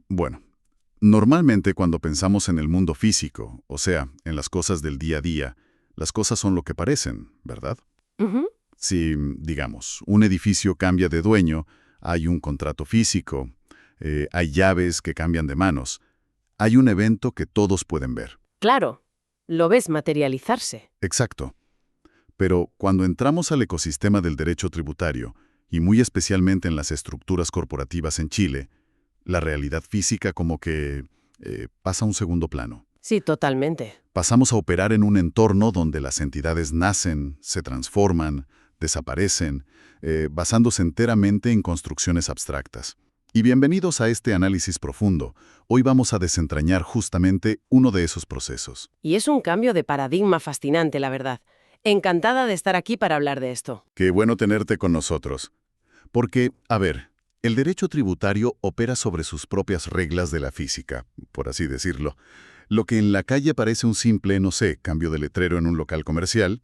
Bueno, normalmente cuando pensamos en el mundo físico, o sea, en las cosas del día a día, las cosas son lo que parecen, ¿verdad? Ujú. Si, digamos, un edificio cambia de dueño, hay un contrato físico, hay llaves que cambian de manos, hay un evento que todos pueden ver. Claro, lo ves materializarse. Exacto. Pero cuando entramos al ecosistema del derecho tributario, y muy especialmente en las estructuras corporativas en Chile, la realidad física como que pasa a un segundo plano. Sí, totalmente. Pasamos a operar en un entorno donde las entidades nacen, se transforman, desaparecen, basándose enteramente en construcciones abstractas. Y bienvenidos a este análisis profundo. Hoy vamos a desentrañar justamente uno de esos procesos. Y es un cambio de paradigma fascinante, la verdad. Encantada de estar aquí para hablar de esto. Qué bueno tenerte con nosotros. Porque, a ver, el derecho tributario opera sobre sus propias reglas de la física, por así decirlo. Lo que en la calle parece un simple, no sé, cambio de letrero en un local comercial,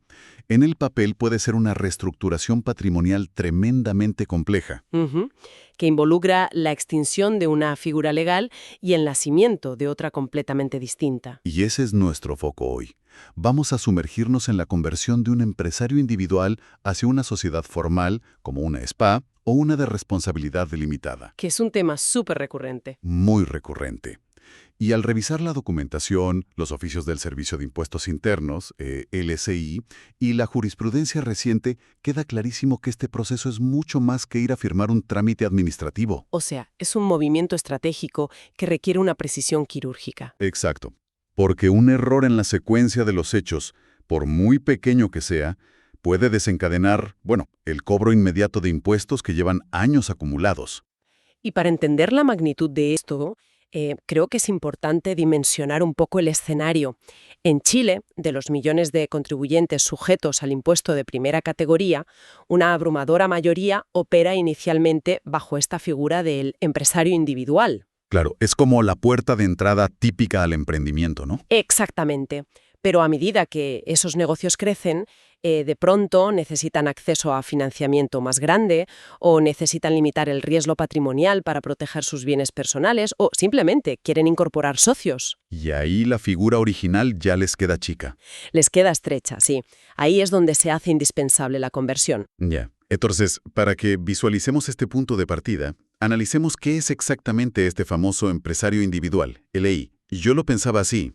en el papel puede ser una reestructuración patrimonial tremendamente compleja. Ujú. Que involucra la extinción de una figura legal y el nacimiento de otra completamente distinta. Y ese es nuestro foco hoy. Vamos a sumergirnos en la conversión de un empresario individual hacia una sociedad formal, como una SPA, o una de responsabilidad delimitada. Que es un tema súper recurrente. Muy recurrente. Y al revisar la documentación, los oficios del Servicio de Impuestos Internos, LSI, y la jurisprudencia reciente, queda clarísimo que este proceso es mucho más que ir a firmar un trámite administrativo. O sea, es un movimiento estratégico que requiere una precisión quirúrgica. Exacto. Porque un error en la secuencia de los hechos, por muy pequeño que sea, puede desencadenar, bueno, el cobro inmediato de impuestos que llevan años acumulados. Y para entender la magnitud de esto, creo que es importante dimensionar un poco el escenario. En Chile, de los millones de contribuyentes sujetos al impuesto de primera categoría, una abrumadora mayoría opera inicialmente bajo esta figura del empresario individual. Claro, es como la puerta de entrada típica al emprendimiento, ¿no? Exactamente. Pero a medida que esos negocios crecen, de pronto necesitan acceso a financiamiento más grande o necesitan limitar el riesgo patrimonial para proteger sus bienes personales o simplemente quieren incorporar socios. Y ahí la figura original ya les queda chica. Les queda estrecha, sí. Ahí es donde se hace indispensable la conversión. Ya. Entonces, para que visualicemos este punto de partida, analicemos qué es exactamente este famoso empresario individual, el EI. Yo lo pensaba así.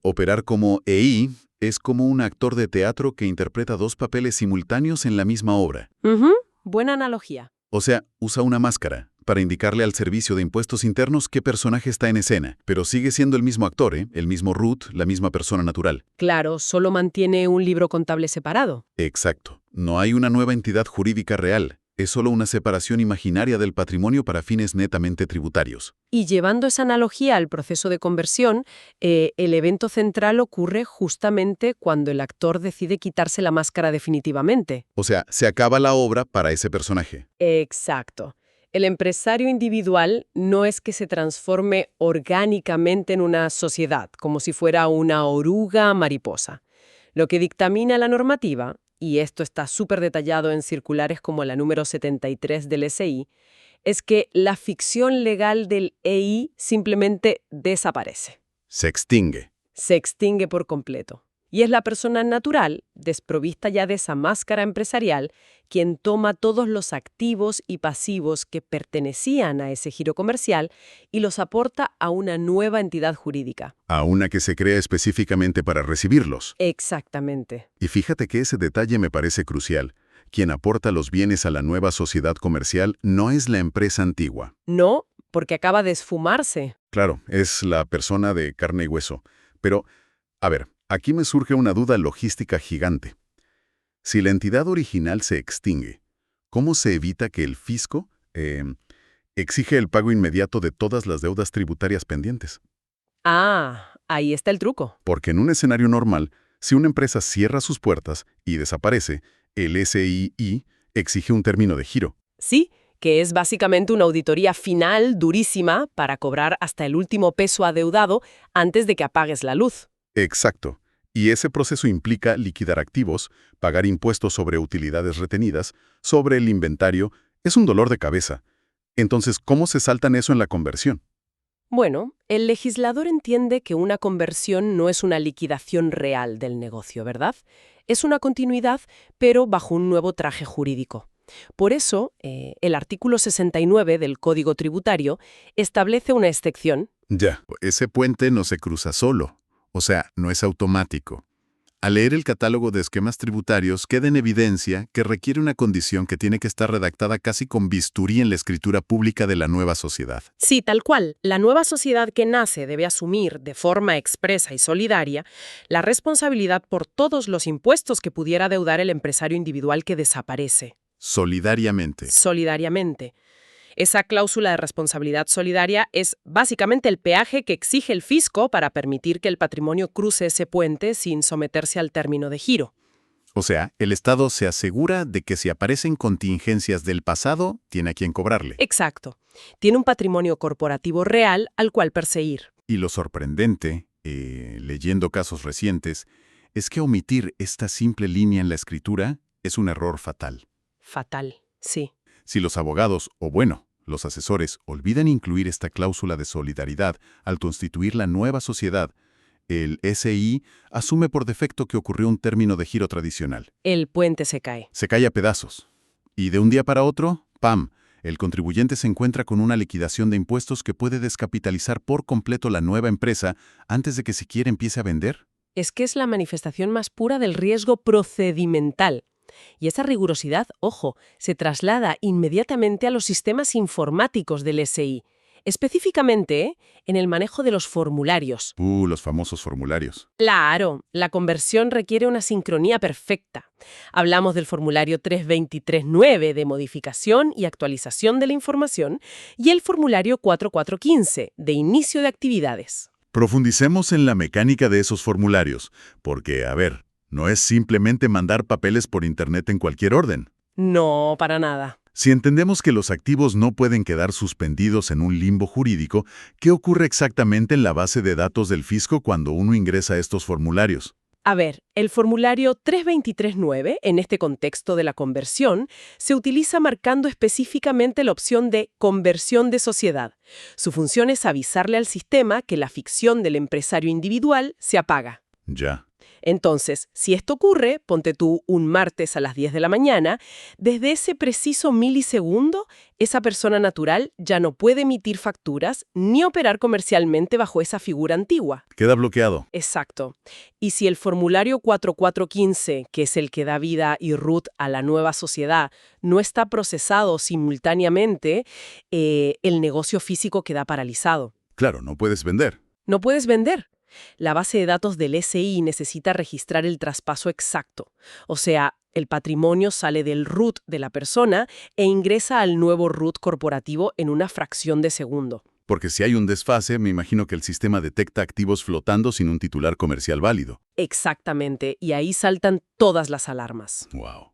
Operar como EI es como un actor de teatro que interpreta dos papeles simultáneos en la misma obra. Ujú, buena analogía. O sea, usa una máscara para indicarle al Servicio de Impuestos Internos qué personaje está en escena, pero sigue siendo el mismo actor, el mismo root, la misma persona natural. Claro, solo mantiene un libro contable separado. Exacto. No hay una nueva entidad jurídica real. Es solo una separación imaginaria del patrimonio para fines netamente tributarios. Y llevando esa analogía al proceso de conversión, el evento central ocurre justamente cuando el actor decide quitarse la máscara definitivamente. O sea, se acaba la obra para ese personaje. Exacto. El empresario individual no es que se transforme orgánicamente en una sociedad, como si fuera una oruga mariposa. Lo que dictamina la normativa, y esto está súper detallado en circulares como la número 73 del SI, es que la ficción legal del EI simplemente desaparece, Se extingue. se extingue por completo. Y es la persona natural, desprovista ya de esa máscara empresarial, quien toma todos los activos y pasivos que pertenecían a ese giro comercial y los aporta a una nueva entidad jurídica. A una que se crea específicamente para recibirlos. Exactamente. Y fíjate que ese detalle me parece crucial. Quien aporta los bienes a la nueva sociedad comercial no es la empresa antigua. No, porque acaba de esfumarse. Claro, es la persona de carne y hueso. Pero, a ver, aquí me surge una duda logística gigante. Si la entidad original se extingue, ¿cómo se evita que el fisco exige el pago inmediato de todas las deudas tributarias pendientes? Ah, ahí está el truco. Porque en un escenario normal, si una empresa cierra sus puertas y desaparece, el SII exige un término de giro. Sí, que es básicamente una auditoría final durísima para cobrar hasta el último peso adeudado antes de que apagues la luz. Exacto. Y ese proceso implica liquidar activos, pagar impuestos sobre utilidades retenidas, sobre el inventario. Es un dolor de cabeza. Entonces, ¿cómo se saltan eso en la conversión? Bueno, el legislador entiende que una conversión no es una liquidación real del negocio, ¿verdad? Es una continuidad, pero bajo un nuevo traje jurídico. Por eso, el artículo 69 del Código Tributario establece una excepción. Ya, ese puente no se cruza solo, o sea, no es automático. Al leer el catálogo de esquemas tributarios queda en evidencia que requiere una condición que tiene que estar redactada casi con bisturí en la escritura pública de la nueva sociedad. Sí, tal cual. La nueva sociedad que nace debe asumir, de forma expresa y solidaria, la responsabilidad por todos los impuestos que pudiera deudar el empresario individual que desaparece. Solidariamente. Solidariamente. Esa cláusula de responsabilidad solidaria es básicamente el peaje que exige el fisco para permitir que el patrimonio cruce ese puente sin someterse al término de giro. O sea, el Estado se asegura de que si aparecen contingencias del pasado, tiene a quien cobrarle. Exacto. Tiene un patrimonio corporativo real al cual perseguir. Y lo sorprendente, leyendo casos recientes, es que omitir esta simple línea en la escritura es un error fatal. Fatal, sí. Si los abogados, o bueno, los asesores, olvidan incluir esta cláusula de solidaridad al constituir la nueva sociedad, el SI asume por defecto que ocurrió un término de giro tradicional. El puente se cae. Se cae a pedazos. Y de un día para otro, ¡pam!, el contribuyente se encuentra con una liquidación de impuestos que puede descapitalizar por completo la nueva empresa antes de que siquiera empiece a vender. Es que es la manifestación más pura del riesgo procedimental. Y esa rigurosidad, ojo, se traslada inmediatamente a los sistemas informáticos del SI, específicamente en el manejo de los formularios. Los famosos formularios. Claro, la conversión requiere una sincronía perfecta. Hablamos del formulario 323.9 de modificación y actualización de la información y el formulario 4415 de inicio de actividades. Profundicemos en la mecánica de esos formularios, porque, a ver, no es simplemente mandar papeles por Internet en cualquier orden. No, para nada. Si entendemos que los activos no pueden quedar suspendidos en un limbo jurídico, ¿qué ocurre exactamente en la base de datos del fisco cuando uno ingresa estos formularios? A ver, el formulario 323.9, en este contexto de la conversión, se utiliza marcando específicamente la opción de conversión de sociedad. Su función es avisarle al sistema que la ficción del empresario individual se apaga. Ya. Entonces, si esto ocurre, ponte tú un martes a las 10 de la mañana, desde ese preciso milisegundo, esa persona natural ya no puede emitir facturas ni operar comercialmente bajo esa figura antigua. Queda bloqueado. Exacto. Y si el formulario 4415, que es el que da vida y root a la nueva sociedad, no está procesado simultáneamente, el negocio físico queda paralizado. Claro, no puedes vender. No puedes vender. La base de datos del SI necesita registrar el traspaso exacto. O sea, el patrimonio sale del root de la persona e ingresa al nuevo root corporativo en una fracción de segundo. Porque si hay un desfase, me imagino que el sistema detecta activos flotando sin un titular comercial válido. Exactamente, y ahí saltan todas las alarmas. Wow.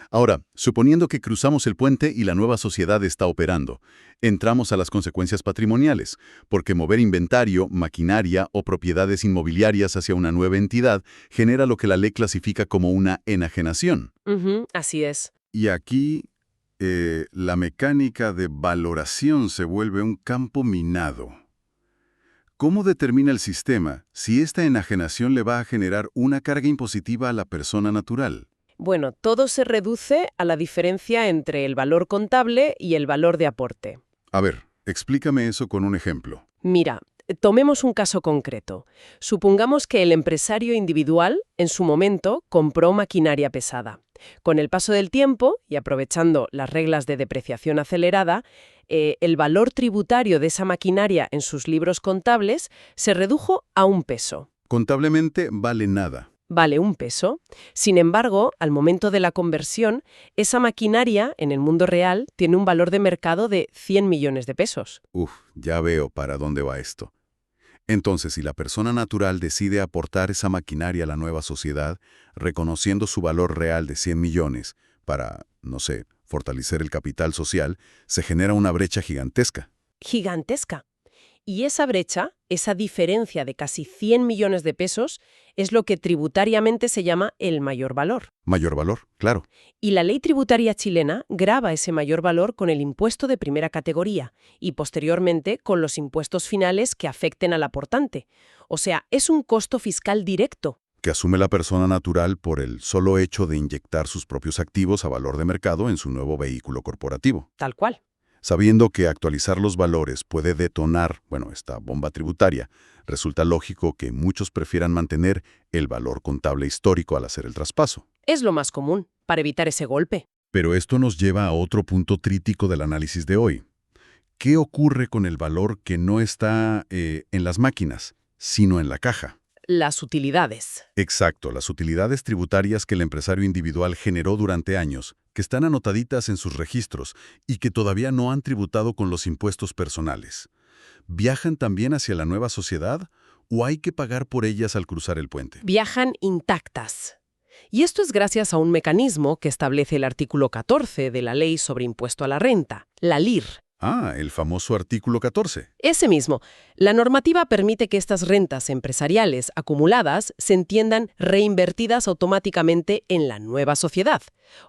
Ahora, suponiendo que cruzamos el puente y la nueva sociedad está operando, entramos a las consecuencias patrimoniales, porque mover inventario, maquinaria o propiedades inmobiliarias hacia una nueva entidad genera lo que la ley clasifica como una enajenación. Así es. Y aquí, la mecánica de valoración se vuelve un campo minado. ¿Cómo determina el sistema si esta enajenación le va a generar una carga impositiva a la persona natural? Bueno, todo se reduce a la diferencia entre el valor contable y el valor de aporte. A ver, explícame eso con un ejemplo. Mira, tomemos un caso concreto. Supongamos que el empresario individual, en su momento, compró maquinaria pesada. Con el paso del tiempo, y aprovechando las reglas de depreciación acelerada, el valor tributario de esa maquinaria en sus libros contables se redujo a 1 peso. Contablemente vale nada. Vale 1 peso. Sin embargo, al momento de la conversión, esa maquinaria, en el mundo real, tiene un valor de mercado de 100 millones de pesos. Ya veo para dónde va esto. Entonces, si la persona natural decide aportar esa maquinaria a la nueva sociedad, reconociendo su valor real de 100 millones para, no sé, fortalecer el capital social, se genera una brecha gigantesca. Gigantesca. Y esa brecha, esa diferencia de casi 100 millones de pesos, es lo que tributariamente se llama el mayor valor. Mayor valor, claro. Y la ley tributaria chilena grava ese mayor valor con el impuesto de primera categoría y posteriormente con los impuestos finales que afecten al aportante. O sea, es un costo fiscal directo. Que asume la persona natural por el solo hecho de inyectar sus propios activos a valor de mercado en su nuevo vehículo corporativo. Tal cual. Sabiendo que actualizar los valores puede detonar, esta bomba tributaria, resulta lógico que muchos prefieran mantener el valor contable histórico al hacer el traspaso. Es lo más común, para evitar ese golpe. Pero esto nos lleva a otro punto crítico del análisis de hoy. ¿Qué ocurre con el valor que no está en las máquinas, sino en la caja? Las utilidades. Exacto, las utilidades tributarias que el empresario individual generó durante años, que están anotaditas en sus registros y que todavía no han tributado con los impuestos personales. ¿Viajan también hacia la nueva sociedad o hay que pagar por ellas al cruzar el puente? Viajan intactas. Y esto es gracias a un mecanismo que establece el artículo 14 de la Ley sobre Impuesto a la Renta, la LIR. Ah, el famoso artículo 14. Ese mismo. La normativa permite que estas rentas empresariales acumuladas se entiendan reinvertidas automáticamente en la nueva sociedad.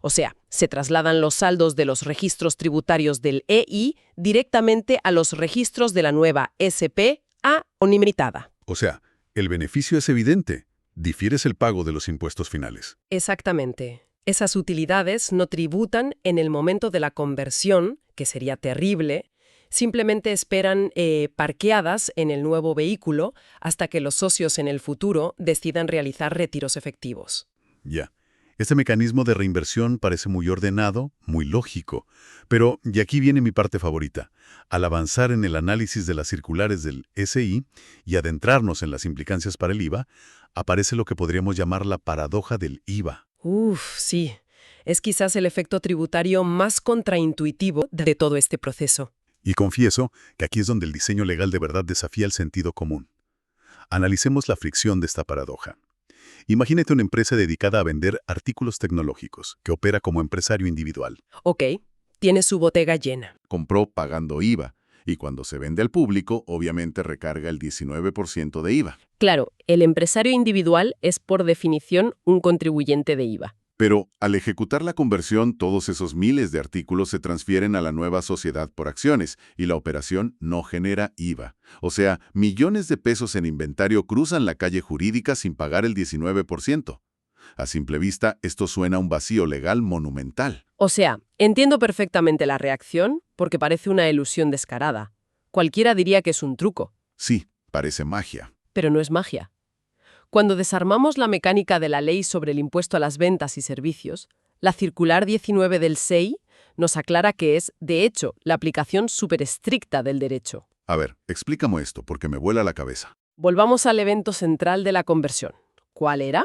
O sea, se trasladan los saldos de los registros tributarios del EI directamente a los registros de la nueva SPA unilimitada. O sea, el beneficio es evidente. Difieres el pago de los impuestos finales. Exactamente. Esas utilidades no tributan en el momento de la conversión, que sería terrible, simplemente esperan parqueadas en el nuevo vehículo hasta que los socios en el futuro decidan realizar retiros efectivos. Ya. Este mecanismo de reinversión parece muy ordenado, muy lógico. Pero, y aquí viene mi parte favorita, al avanzar en el análisis de las circulares del SI y adentrarnos en las implicancias para el IVA, aparece lo que podríamos llamar la paradoja del IVA. Sí. Es quizás el efecto tributario más contraintuitivo de todo este proceso. Y confieso que aquí es donde el diseño legal de verdad desafía el sentido común. Analicemos la fricción de esta paradoja. Imagínate una empresa dedicada a vender artículos tecnológicos, que opera como empresario individual. Ok, tiene su bodega llena. Compró pagando IVA, y cuando se vende al público, obviamente recarga el 19% de IVA. Claro, el empresario individual es por definición un contribuyente de IVA. Pero, al ejecutar la conversión, todos esos miles de artículos se transfieren a la nueva sociedad por acciones, y la operación no genera IVA. O sea, millones de pesos en inventario cruzan la calle jurídica sin pagar el 19%. A simple vista, esto suena a un vacío legal monumental. O sea, entiendo perfectamente la reacción porque parece una elusión descarada. Cualquiera diría que es un truco. Sí, parece magia. Pero no es magia. Cuando desarmamos la mecánica de la ley sobre el impuesto a las ventas y servicios, la circular 19 del SEI nos aclara que es, de hecho, la aplicación súper estricta del derecho. A ver, explícame esto, porque me vuela la cabeza. Volvamos al evento central de la conversión. ¿Cuál era?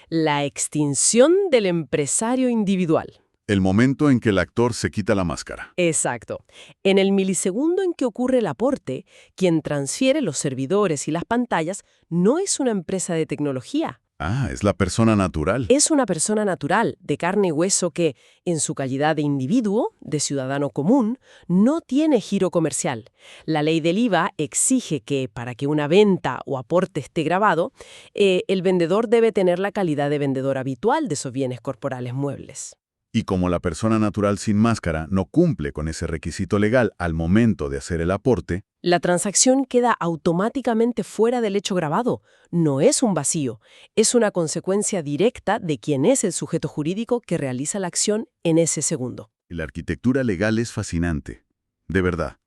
La extinción del empresario individual. El momento en que el actor se quita la máscara. Exacto. En el milisegundo en que ocurre el aporte, quien transfiere los servidores y las pantallas no es una empresa de tecnología. Ah, es la persona natural. Es una persona natural, de carne y hueso que, en su calidad de individuo, de ciudadano común, no tiene giro comercial. La ley del IVA exige que, para que una venta o aporte esté grabado, el vendedor debe tener la calidad de vendedor habitual de esos bienes corporales muebles. Y como la persona natural sin máscara no cumple con ese requisito legal al momento de hacer el aporte, la transacción queda automáticamente fuera del hecho grabado. No es un vacío, es una consecuencia directa de quién es el sujeto jurídico que realiza la acción en ese segundo. la arquitectura legal es fascinante, de verdad.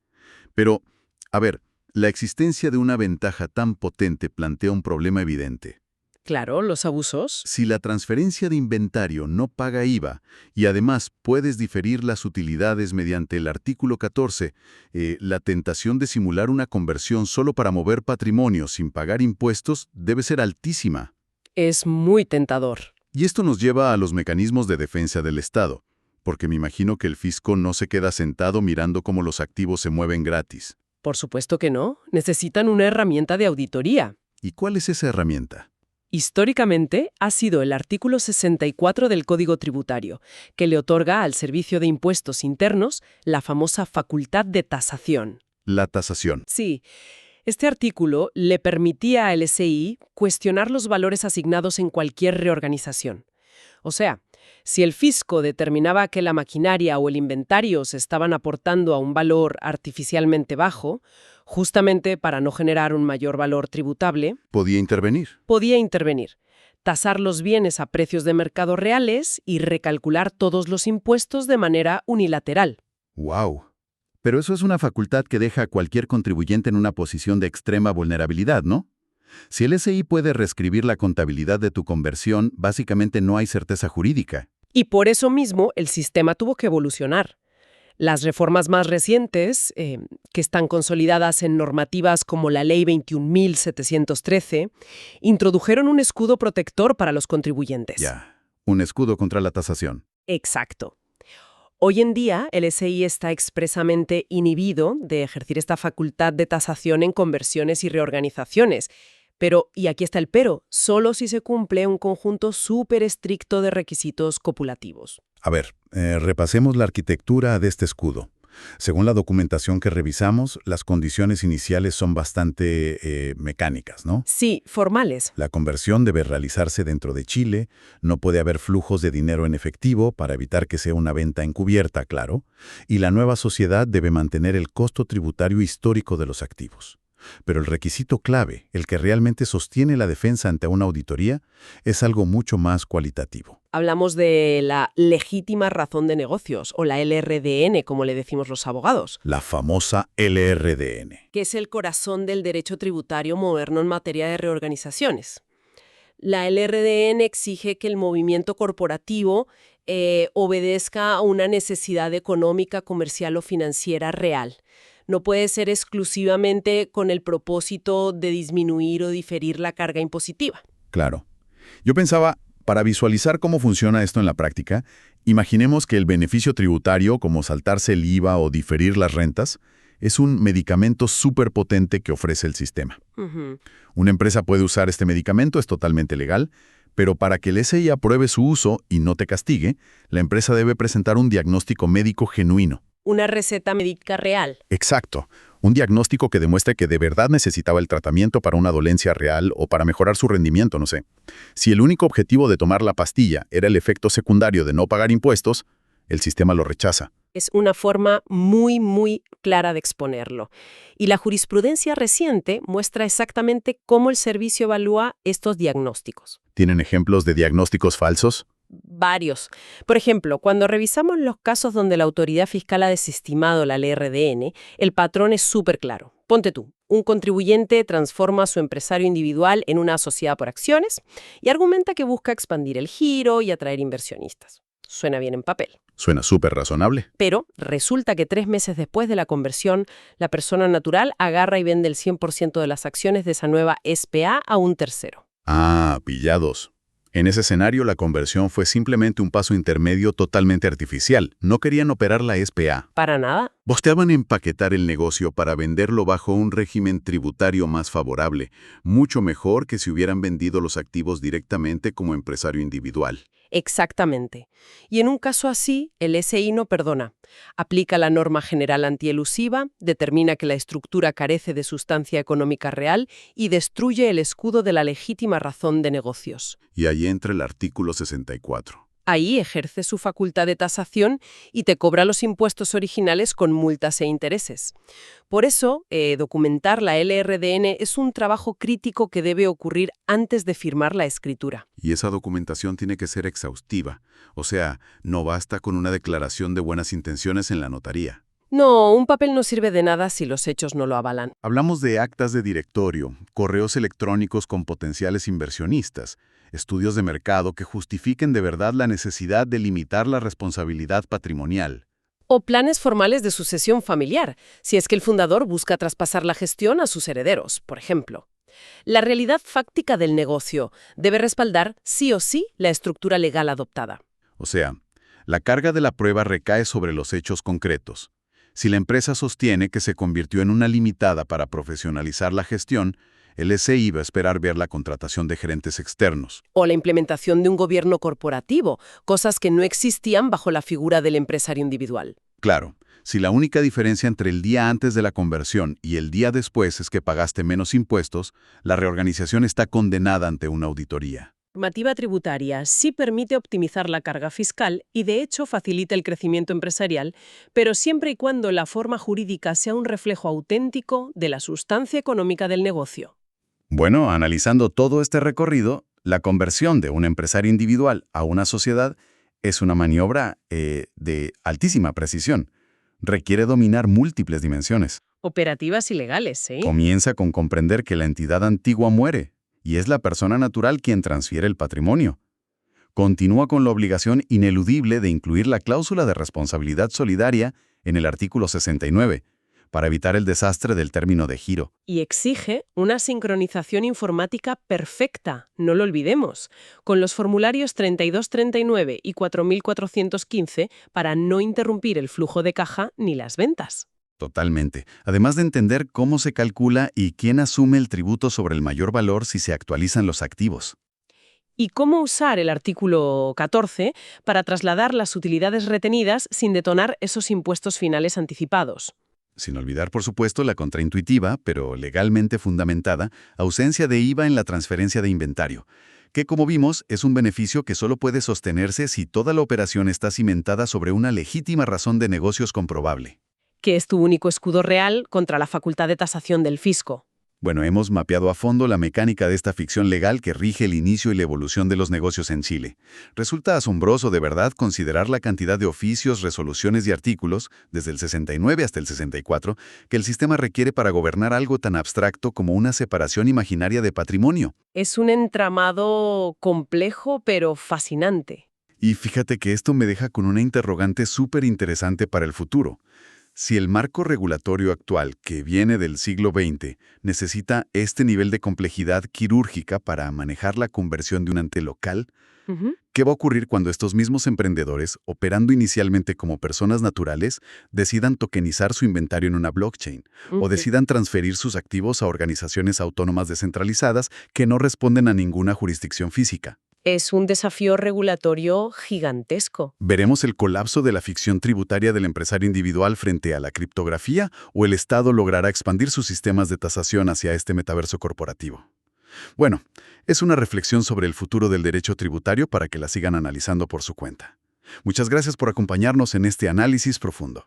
Pero, a ver, la existencia de una ventaja tan potente plantea un problema evidente. Claro, los abusos. Si la transferencia de inventario no paga IVA y además puedes diferir las utilidades mediante el artículo 14, la tentación de simular una conversión solo para mover patrimonio sin pagar impuestos debe ser altísima. Es muy tentador. Y esto nos lleva a los mecanismos de defensa del Estado, porque me imagino que el fisco no se queda sentado mirando cómo los activos se mueven gratis. Por supuesto que no. Necesitan una herramienta de auditoría. ¿Y cuál es esa herramienta? Históricamente, ha sido el artículo 64 del Código Tributario, que le otorga al Servicio de Impuestos Internos la famosa facultad de tasación. La tasación. Sí, este artículo le permitía al SI cuestionar los valores asignados en cualquier reorganización. O sea, si el fisco determinaba que la maquinaria o el inventario se estaban aportando a un valor artificialmente bajo, justamente para no generar un mayor valor tributable, Podía intervenir. podía intervenir, tasar los bienes a precios de mercado reales y recalcular todos los impuestos de manera unilateral. ¡Wow! Pero eso es una facultad que deja a cualquier contribuyente en una posición de extrema vulnerabilidad, ¿no? Si el SI puede reescribir la contabilidad de tu conversión, básicamente no hay certeza jurídica. Y por eso mismo el sistema tuvo que evolucionar. Las reformas más recientes, que están consolidadas en normativas como la Ley 21.713, introdujeron un escudo protector para los contribuyentes. Ya, un escudo contra la tasación. Exacto. Hoy en día, el SI está expresamente inhibido de ejercer esta facultad de tasación en conversiones y reorganizaciones. Pero, y aquí está el pero, solo si se cumple un conjunto súper estricto de requisitos copulativos. A ver, repasemos la arquitectura de este escudo. Según la documentación que revisamos, las condiciones iniciales son bastante mecánicas, ¿no? Sí, formales. La conversión debe realizarse dentro de Chile, no puede haber flujos de dinero en efectivo para evitar que sea una venta encubierta, claro, y la nueva sociedad debe mantener el costo tributario histórico de los activos. Pero el requisito clave, el que realmente sostiene la defensa ante una auditoría, es algo mucho más cualitativo. Hablamos de la legítima razón de negocios, o la LRDN, como le decimos los abogados, La famosa LRDN. que es el corazón del derecho tributario moderno en materia de reorganizaciones. La LRDN exige que el movimiento corporativo obedezca a una necesidad económica, comercial o financiera real. No puede ser exclusivamente con el propósito de disminuir o diferir la carga impositiva. Claro. Yo pensaba, para visualizar cómo funciona esto en la práctica, imaginemos que el beneficio tributario, como saltarse el IVA o diferir las rentas, es un medicamento súper potente que ofrece el sistema. Ujú. Una empresa puede usar este medicamento, es totalmente legal, pero para que el SI apruebe su uso y no te castigue, la empresa debe presentar un diagnóstico médico genuino. Una receta médica real. Exacto. Un diagnóstico que demuestre que de verdad necesitaba el tratamiento para una dolencia real o para mejorar su rendimiento, no sé. Si el único objetivo de tomar la pastilla era el efecto secundario de no pagar impuestos, el sistema lo rechaza. Es una forma muy clara de exponerlo. Y la jurisprudencia reciente muestra exactamente cómo el servicio evalúa estos diagnósticos. ¿Tienen ejemplos de diagnósticos falsos? Varios. Por ejemplo, cuando revisamos los casos donde la autoridad fiscal ha desestimado la ley RDN, el patrón es súper claro. Ponte tú, un contribuyente transforma a su empresario individual en una sociedad por acciones y argumenta que busca expandir el giro y atraer inversionistas. Suena bien en papel. Suena súper razonable. Pero resulta que 3 meses después de la conversión, la persona natural agarra y vende el 100% de las acciones de esa nueva SPA a un tercero. Ah, pillados. En ese escenario, la conversión fue simplemente un paso intermedio totalmente artificial. No querían operar la SPA. ¿Para nada? Buscaban empaquetar el negocio para venderlo bajo un régimen tributario más favorable, mucho mejor que si hubieran vendido los activos directamente como empresario individual. Exactamente. Y en un caso así, el SI no perdona. Aplica la norma general antielusiva, determina que la estructura carece de sustancia económica real y destruye el escudo de la legítima razón de negocios. Y ahí entra el artículo 64. Ahí ejerce su facultad de tasación y te cobra los impuestos originales con multas e intereses. Por eso, documentar la LRDN es un trabajo crítico que debe ocurrir antes de firmar la escritura. Y esa documentación tiene que ser exhaustiva. O sea, no basta con una declaración de buenas intenciones en la notaría. No, un papel no sirve de nada si los hechos no lo avalan. Hablamos de actas de directorio, correos electrónicos con potenciales inversionistas, estudios de mercado que justifiquen de verdad la necesidad de limitar la responsabilidad patrimonial. O planes formales de sucesión familiar, si es que el fundador busca traspasar la gestión a sus herederos, por ejemplo. La realidad fáctica del negocio debe respaldar, sí o sí, la estructura legal adoptada. O sea, la carga de la prueba recae sobre los hechos concretos. Si la empresa sostiene que se convirtió en una limitada para profesionalizar la gestión, el SI va a esperar ver la contratación de gerentes externos. O la implementación de un gobierno corporativo, cosas que no existían bajo la figura del empresario individual. Claro, si la única diferencia entre el día antes de la conversión y el día después es que pagaste menos impuestos, la reorganización está condenada ante una auditoría. La normativa tributaria sí permite optimizar la carga fiscal y de hecho facilita el crecimiento empresarial, pero siempre y cuando la forma jurídica sea un reflejo auténtico de la sustancia económica del negocio. Bueno, analizando todo este recorrido, la conversión de un empresario individual a una sociedad es una maniobra de altísima precisión. Requiere dominar múltiples dimensiones. Operativas y legales, ¿sí? Comienza con comprender que la entidad antigua muere y es la persona natural quien transfiere el patrimonio. Continúa con la obligación ineludible de incluir la cláusula de responsabilidad solidaria en el artículo 69, para evitar el desastre del término de giro. Y exige una sincronización informática perfecta, no lo olvidemos, con los formularios 3239 y 4415 para no interrumpir el flujo de caja ni las ventas. Totalmente. Además de entender cómo se calcula y quién asume el tributo sobre el mayor valor si se actualizan los activos. Y cómo usar el artículo 14 para trasladar las utilidades retenidas sin detonar esos impuestos finales anticipados. Sin olvidar, por supuesto, la contraintuitiva, pero legalmente fundamentada, ausencia de IVA en la transferencia de inventario, que, como vimos, es un beneficio que solo puede sostenerse si toda la operación está cimentada sobre una legítima razón de negocios comprobable. Que es tu único escudo real contra la facultad de tasación del fisco. Bueno, hemos mapeado a fondo la mecánica de esta ficción legal que rige el inicio y la evolución de los negocios en Chile. Resulta asombroso de verdad considerar la cantidad de oficios, resoluciones y artículos, desde el 69 hasta el 64, que el sistema requiere para gobernar algo tan abstracto como una separación imaginaria de patrimonio. Es un entramado complejo pero fascinante. Y fíjate que esto me deja con una interrogante súper interesante para el futuro. Si el marco regulatorio actual, que viene del siglo XX, necesita este nivel de complejidad quirúrgica para manejar la conversión de un ente local, ¿qué va a ocurrir cuando estos mismos emprendedores, operando inicialmente como personas naturales, decidan tokenizar su inventario en una blockchain o decidan transferir sus activos a organizaciones autónomas descentralizadas que no responden a ninguna jurisdicción física? Es un desafío regulatorio gigantesco. ¿Veremos el colapso de la ficción tributaria del empresario individual frente a la criptografía o el Estado logrará expandir sus sistemas de tasación hacia este metaverso corporativo? Bueno, es una reflexión sobre el futuro del derecho tributario para que la sigan analizando por su cuenta. Muchas gracias por acompañarnos en este análisis profundo.